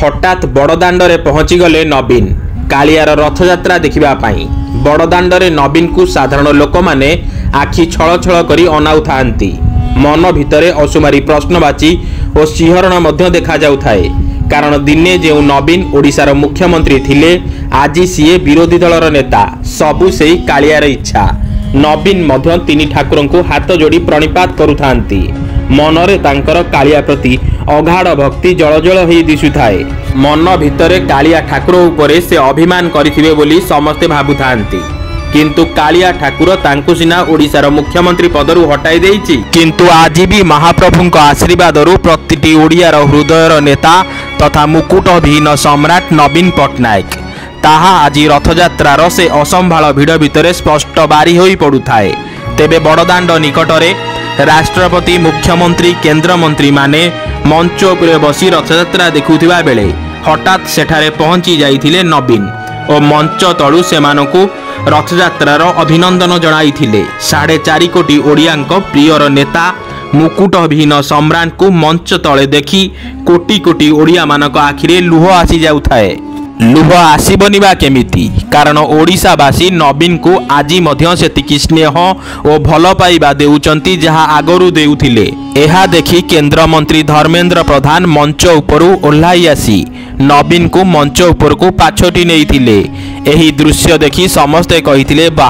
हठात बड़दाण्डे पहुँचीगले नवीन कालियार रथयात्रा देखिबा पाई। बड़दाण्डे नवीन को साधारण लोक माने आखि छल छल करी अनाउथांती। मन भितरे असुमारी प्रश्नवाची और सिंहरण मध्य देखा जाउथाए। कारण दिने जो नवीन ओडिशार मुख्यमंत्री थिले आज सीए विरोधी दलर नेता। सबु सेई कालियार इच्छा। नवीन मध्य तीन ठाकुर को हाथ जोड़ी प्रणिपात करुथांती। मनरे तांकर कालिया प्रति अगाध भक्ति जलजल होई दिसुथाए। मन भितरे कालिया ठाकुर उपरे से अभिमान करिथिबे बोली समस्ते भाबुथांती। किंतु कालिया ठाकुर तांकु सिना ओडिशार मुख्यमंत्री पदरु हटाई देइछि, किंतु आज भी महाप्रभुଙ୍କ आशीर्वादरु प्रतिटी ओडियार हृदयर नेता तथा मुकुटविहीन सम्राट नवीन पट्टनायक ताहा आज रथयात्रार से असंभाल भिड़ भितरे स्पष्ट बारी होई पड़ुथाए। तेबे बड़दाण्ड निकटरे राष्ट्रपति मुख्यमंत्री केंद्रमंत्री माने मंच उपरे बसी रथयात्रा देखुथिबा बेले हठात सेठारे पहुंची जाइथिले नवीन और मंच तळु सेमानकु रथयात्रार अभिनंदन जणाइथिले। 4.5 कोटी ओडियांक प्रियर नेता मुकुटविहीन सम्राट को मंच तले देखि कोटी कोटी ओडिया मानक आखिरे लुह आसी जाउथाए। लुह आसीबनी बा केमिति? कारण ओडिशावासी नवीन को आज मध्य सेतिकी स्नेह और भल पाइबा देउचंती जहा आगरु देउथिले। एहा देखि केंद्रमंत्री धर्मेंद्र प्रधान मंच उपरु ओह्लाई आसी नवीन को मंच उपरकू पाछोटी नेइथिले। एही दृश्य देखि समस्ते कहिथिले बाहा